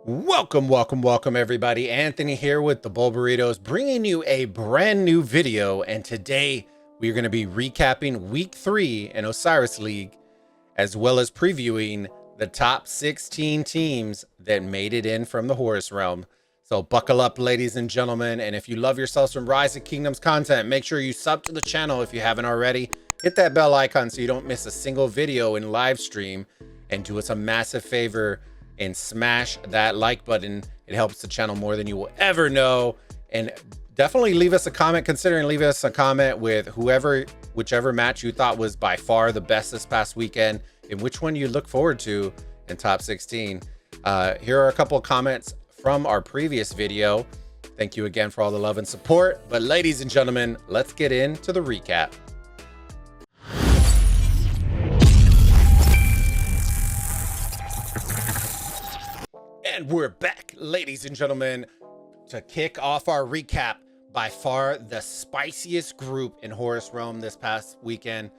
Welcome everybody. Anthony here with the Bulbaritos, bringing you a brand new video. And today we're going to be recapping week 3 in Osiris League, as well as previewing the top 16 teams that made it in from the Horus realm. So buckle up, ladies and gentlemen. And if you love yourselves some Rise of Kingdoms content, make sure you sub to the channel if you haven't already. Hit that bell icon so you don't miss a single video in live stream, and do us a massive favor and smash that like button. It helps the channel more than you will ever know. And definitely leave us a comment, considering leaving us a comment with whichever match you thought was by far the best this past weekend, and which one you look forward to in top 16. Here are a couple of comments from our previous video. Thank you again for all the love and support. But ladies and gentlemen, let's get into the recap. And we're back, ladies and gentlemen, to kick off our recap. By far the spiciest group in Horus Realm this past weekend.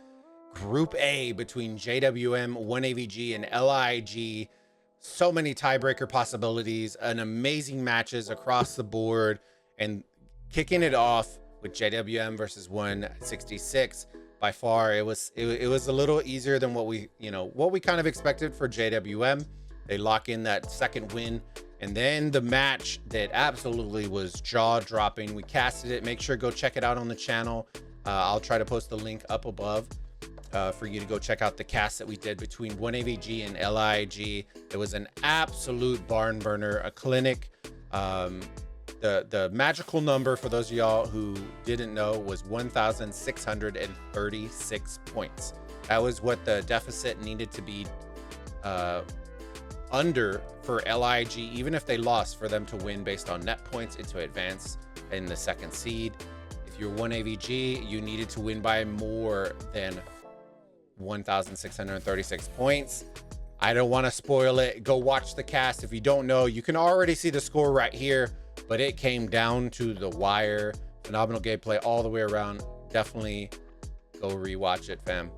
Group A between JWM, 1AVG, and LIG. So many tiebreaker possibilities, and amazing matches across the board. And kicking it off with JWM versus 166. By far, it was a little easier than what we kind of expected for JWM. They lock in that second win, and then the match that absolutely was jaw-dropping. We casted it. Make sure to go check it out on the channel. I'll try to post the link up above for you to go check out the cast that we did between 1AVG and LIG. It was an absolute barn burner, a clinic. The magical number, for those of y'all who didn't know, was 1,636 points. That was what the deficit needed to be under for LIG, even if they lost, for them to win based on net points and to advance in the second seed. If you're 1AVG, you needed to win by more than 1,636 points. I don't want to spoil it. Go watch the cast. If you don't know, you can already see the score right here, but it came down to the wire. Phenomenal gameplay all the way around. Definitely go rewatch it, fam.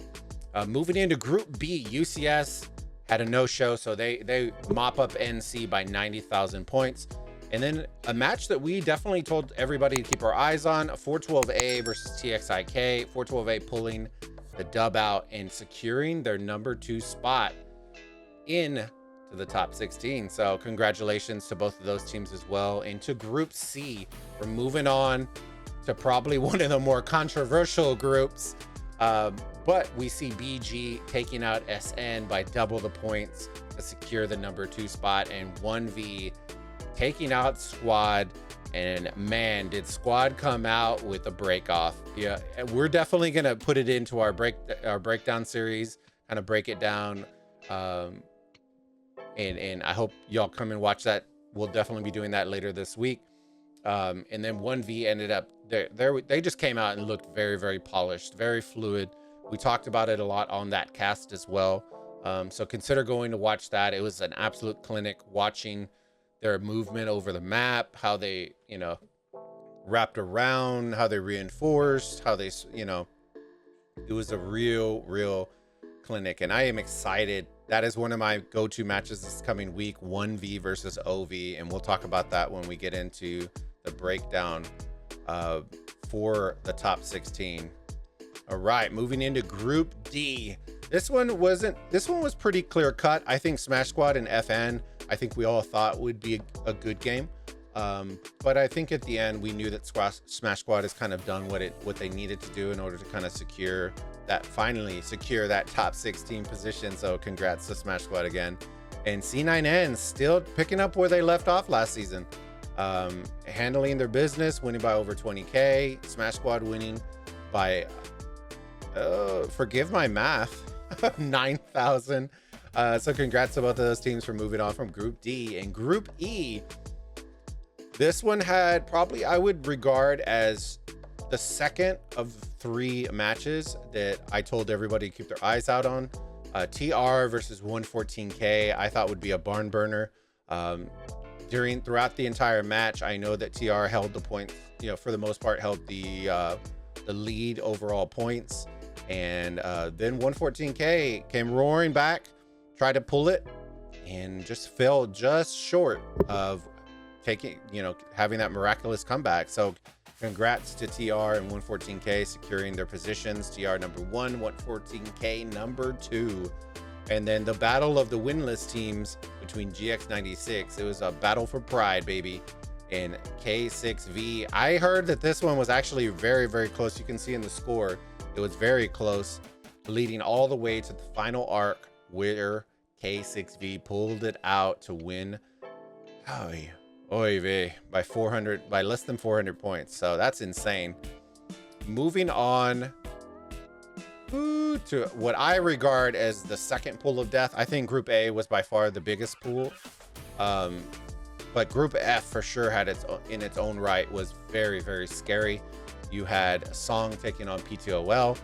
Moving into Group B, UCS had a no-show, so they mop up NC by 90,000 points. And then a match that we definitely told everybody to keep our eyes on, 412A versus TXIK. 412A pulling the dub out and securing their number 2 spot in to the top 16. So congratulations to both of those teams as well. Into Group C, we're moving on to probably one of the more controversial groups. But we see BG taking out SN by double the points to secure the number 2 spot, and 1V taking out Squad. And man, did Squad come out with a break off. Yeah, we're definitely gonna put it into our breakdown series, kind of break it down. And I hope y'all come and watch that. We'll definitely be doing that later this week. And then 1V ended up they just came out and looked very, very polished, very fluid. We talked about it a lot on that cast as well. So consider going to watch that. It was an absolute clinic, watching their movement over the map, how they, wrapped around, how they reinforced, how they, it was a real clinic. And I am excited. That is one of my go-to matches this coming week, 1V versus OV. And we'll talk about that when we get into the breakdown for the top 16. All right, moving into Group D. This one was pretty clear cut. I think Smash Squad and FN, I think we all thought would be a good game. But I think at the end we knew that Smash Squad has kind of done what they needed to do in order to kind of finally secure that top 16 position. So congrats to Smash Squad again. And C9N still picking up where they left off last season. Handling their business, winning by over 20K. Smash Squad winning by forgive my math, 9,000. So congrats to both of those teams for moving on from Group D. And Group E, this one had probably, I would regard as the second of 3 matches that I told everybody to keep their eyes out on. TR versus 114K, I thought would be a barn burner. Throughout the entire match, I know that TR held the points, for the most part, held the lead overall points. And then 114K came roaring back, tried to pull it. and just fell just short of taking, having that miraculous comeback. So congrats to TR and 114K securing their positions. TR number 1, 114K number 2. And then the battle of the winless teams between GX96. It was a battle for pride, baby. And K6V. I heard that this one was actually very, very close. You can see in the score, it was very close, leading all the way to the final arc where K6V pulled it out to win. Oy vey, by less than 400 points. So that's insane. Moving on to what I regard as the second pool of death. I think Group A was by far the biggest pool. But Group F for sure had in its own right was very, very scary. You had Song taking on PTOL.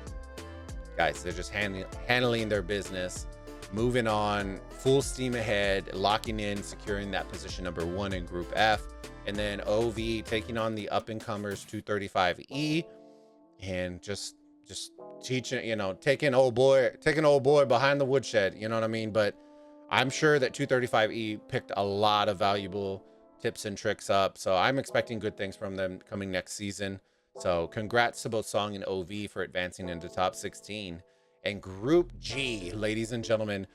Guys, they're just handling their business, moving on, full steam ahead, locking in, securing that position number 1 in Group F. And then OV taking on the up-and-comers 235E, and just teaching, taking old boy behind the woodshed, you know what I mean? But I'm sure that 235E picked a lot of valuable tips and tricks up. So I'm expecting good things from them coming next season. So congrats to both Song and OV for advancing into top 16. And Group G, ladies and gentlemen,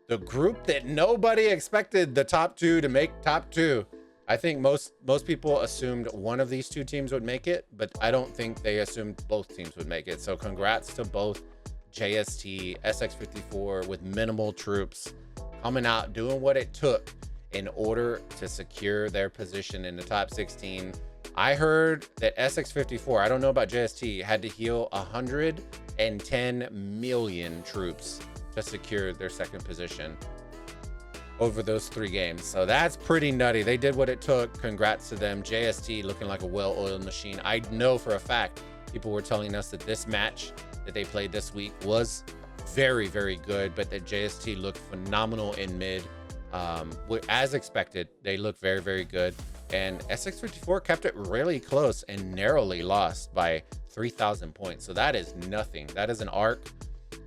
the group that nobody expected the top 2 to make top 2. I think most people assumed one of these 2 teams would make it, but I don't think they assumed both teams would make it. So congrats to both JST, SX54 with minimal troops coming out, doing what it took in order to secure their position in the top 16. I heard that SX54, I don't know about JST, had to heal 110 million troops to secure their second position over those 3 games. So that's pretty nutty. They did what it took. Congrats to them. JST looking like a well-oiled machine. I know for a fact people were telling us that this match that they played this week was very, very good, but that JST looked phenomenal in mid. As expected, they looked very, very good. And SX54 kept it really close and narrowly lost by 3,000 points. So that is nothing. That is an arc.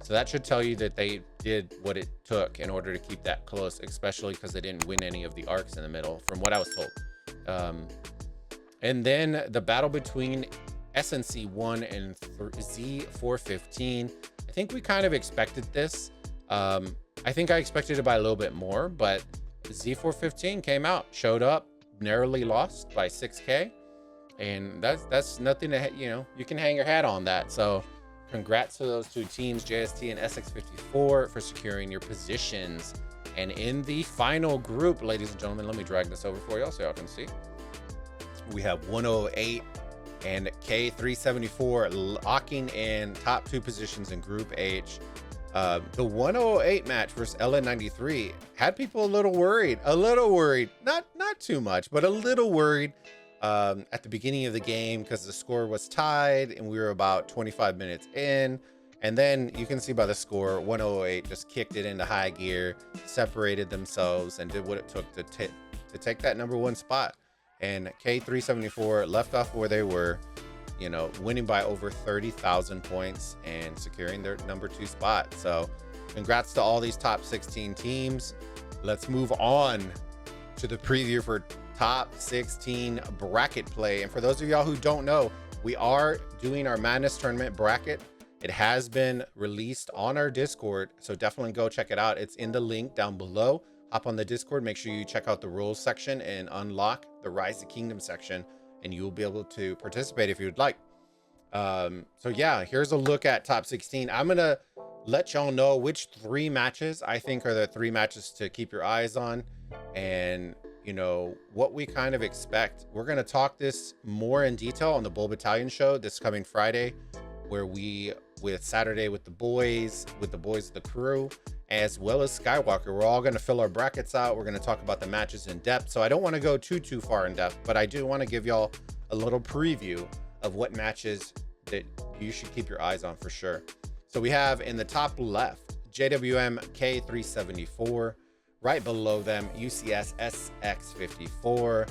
So that should tell you that they did what it took in order to keep that close, especially because they didn't win any of the arcs in the middle, from what I was told. And then the battle between SNC1 and Z415. I think we kind of expected this. I think I expected it by a little bit more, but Z415 came out, showed up, narrowly lost by 6K. And that's nothing to, you can hang your hat on that. So congrats to those 2 teams, JST and SX54, for securing your positions. And in the final group, ladies and gentlemen, let me drag this over for y'all so y'all can see. We have 108 and K374 locking in top 2 positions in Group H. The 108 match versus LN93 had people a little worried, not too much, but a little worried at the beginning of the game because the score was tied and we were about 25 minutes in. And then you can see by the score, 108 just kicked it into high gear, separated themselves, and did what it took to take that number 1 spot. And K374 left off where they were, winning by over 30,000 points and securing their number 2 spot. So congrats to all these top 16 teams. Let's move on to the preview for top 16 bracket play. And for those of y'all who don't know, we are doing our Madness Tournament bracket. It has been released on our Discord, so definitely go check it out. It's in the link down below. Hop on the Discord, make sure you check out the rules section and unlock the Rise to Kingdom section, and you'll be able to participate if you would like. So yeah, here's a look at top 16. I'm gonna let y'all know which 3 matches I think are the 3 matches to keep your eyes on, and what we kind of expect. We're gonna talk this more in detail on the Bull Battalion show this coming Friday, where with Saturday with the boys of the crew, as well as Skywalker, we're all going to fill our brackets out. We're going to talk about the matches in depth. So I don't want to go too far in depth, but I do want to give y'all a little preview of what matches that you should keep your eyes on for sure. So we have in the top left, JWM K374, right below them, UCS SX54.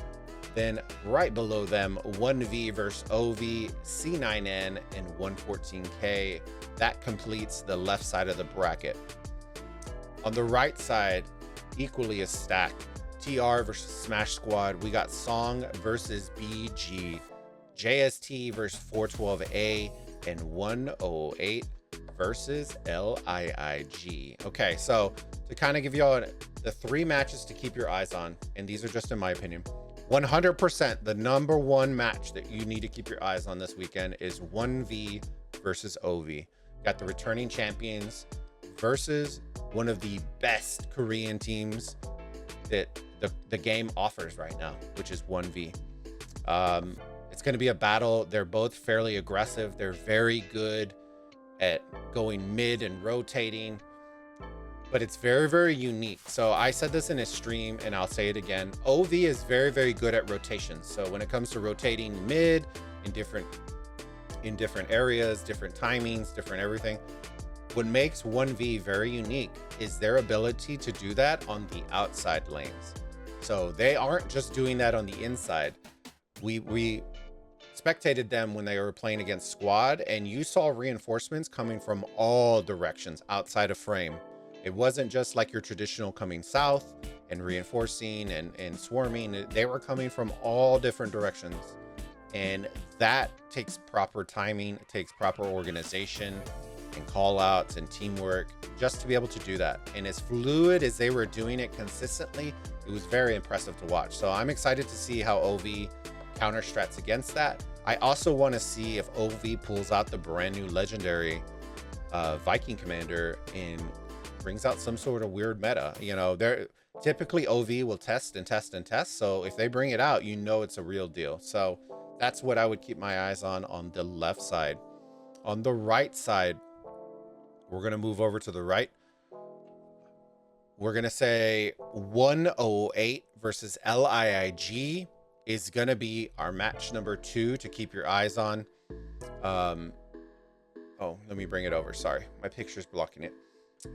Then right below them, 1V versus OV, C9N, and 114K. That completes the left side of the bracket. On the right side, equally as stacked. TR versus Smash Squad. We got Song versus BG. JST versus 412A. And 108 versus LIIG. Okay, so to kind of give you all the 3 matches to keep your eyes on, and these are just in my opinion, 100% the number 1 match that you need to keep your eyes on this weekend is 1V versus OV. Got the returning champions versus one of the best Korean teams that the game offers right now, which is 1V. It's going to be a battle. They're both fairly aggressive. They're very good at going mid and rotating, but it's very, very unique. So I said this in a stream and I'll say it again. OV is very, very good at rotations. So when it comes to rotating mid in different areas, different timings, different everything, what makes 1V very unique is their ability to do that on the outside lanes. So they aren't just doing that on the inside. We spectated them when they were playing against Squad, and you saw reinforcements coming from all directions outside of frame. It wasn't just like your traditional coming south and reinforcing and swarming. They were coming from all different directions, and that takes proper timing. It takes proper organization and call outs and teamwork just to be able to do that. And as fluid as they were doing it consistently, it was very impressive to watch. So I'm excited to see how OV counter strats against that. I also want to see if OV pulls out the brand new legendary Viking commander and brings out some sort of weird meta. You know, they're typically OV will test and test and test. So if they bring it out, you know it's a real deal. So that's what I would keep my eyes on the left side. On the right side, we're going to move over to the right. We're going to say 108 versus LIIG is going to be our match number 2 to keep your eyes on. Oh, let me bring it over. Sorry, my picture's blocking it.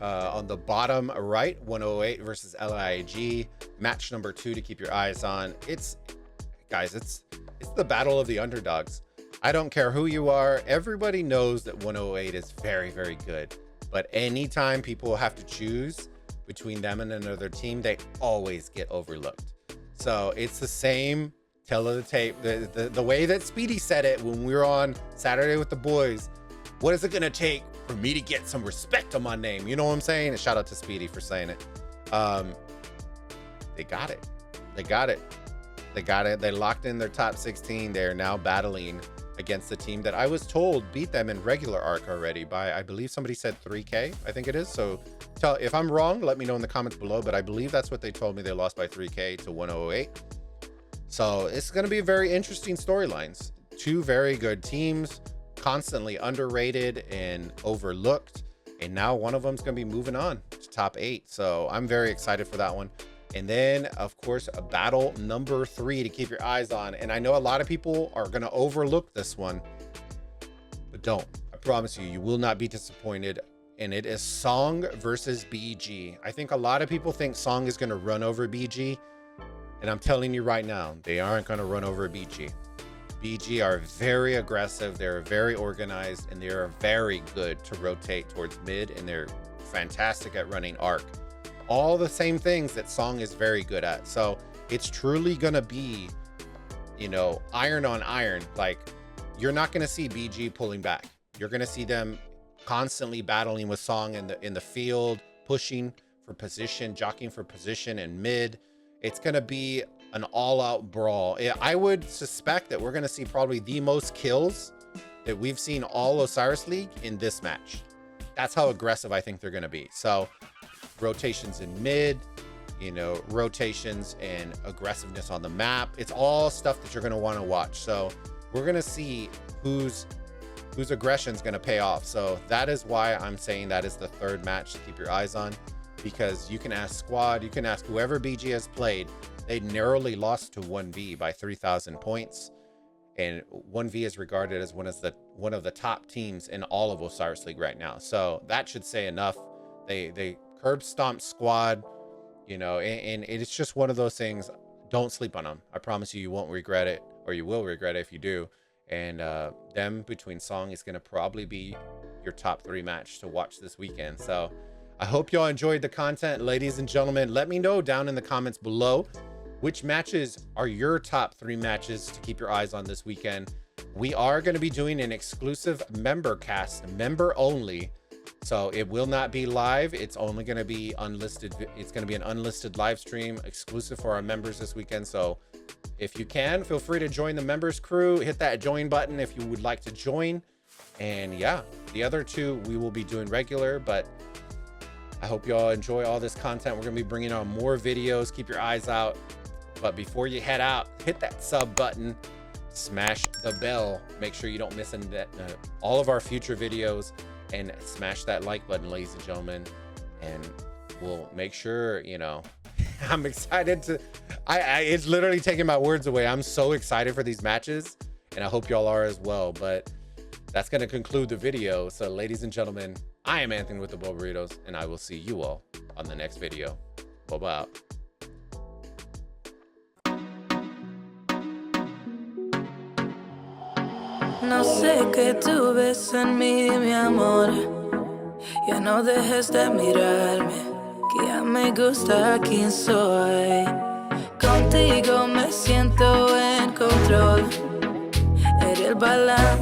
On the bottom right, 108 versus LIIG, match number 2 to keep your eyes on. It's the battle of the underdogs. I don't care who you are. Everybody knows that 108 is very, very good. But anytime people have to choose between them and another team, they always get overlooked. So it's the same tell of the tape. The way that Speedy said it when we were on Saturday with the boys, what is it going to take for me to get some respect on my name? You know what I'm saying? And shout out to Speedy for saying it. They got it. They got it. They got it. They locked in their top 16. They're now battling against the team that I was told beat them in regular arc already by, I believe somebody said 3K, I think it is. So if I'm wrong, let me know in the comments below, but I believe that's what they told me. They lost by 3K to 108. So it's going to be very interesting storylines. 2 very good teams, constantly underrated and overlooked. And now one of them is going to be moving on to top 8. So I'm very excited for that one. And then, of course, a battle number 3 to keep your eyes on. And I know a lot of people are going to overlook this one, but don't. I promise you, you will not be disappointed. And it is Song versus BG. I think a lot of people think Song is going to run over BG. And I'm telling you right now, they aren't going to run over BG. BG are very aggressive. They're very organized, and they are very good to rotate towards mid. And they're fantastic at running arc. All the same things that Song is very good at. So it's truly going to be, you know, iron on iron. Like, you're not going to see BG pulling back. You're going to see them constantly battling with Song in the field, pushing for position, jockeying for position and mid. It's going to be an all-out brawl. I would suspect that we're going to see probably the most kills that we've seen all Osiris League in this match. That's how aggressive I think they're going to be. So rotations in mid, you know, rotations and aggressiveness on the map. It's all stuff that you're going to want to watch. So we're going to see whose aggression is going to pay off. So that is why I'm saying that is the 3rd match to keep your eyes on, because you can ask Squad, you can ask whoever BG has played. They narrowly lost to 1V by 3,000 points. And 1V is regarded as one of the top teams in all of Osiris League right now. So that should say enough. They curb stomped Squad, you know, and it's just one of those things. Don't sleep on them. I promise you, you won't regret it, or you will regret it if you do. And them between Song is going to probably be your top 3 match to watch this weekend. So I hope y'all enjoyed the content, ladies and gentlemen. Let me know down in the comments below which matches are your top 3 matches to keep your eyes on this weekend. We are going to be doing an exclusive member cast, member only. So it will not be live. It's only going to be unlisted. It's going to be an unlisted live stream exclusive for our members this weekend. So if you can, feel free to join the members crew. Hit that join button if you would like to join. And yeah, the other 2 we will be doing regular, but I hope y'all enjoy all this content. We're going to be bringing on more videos. Keep your eyes out. But before you head out, hit that sub button, smash the bell. Make sure you don't miss all of our future videos, and smash that like button, ladies and gentlemen. And we'll make sure, you know, I'm excited to, it's literally taking my words away. I'm so excited for these matches, and I hope y'all are as well. But that's going to conclude the video. So ladies and gentlemen, I am Anthony with the Bulbaritos, and I will see you all on the next video. Bulba out. No sé qué tú ves en mí, mi amor. Ya no dejes de mirarme, que ya me gusta quién soy. Contigo me siento en control. Eres el balance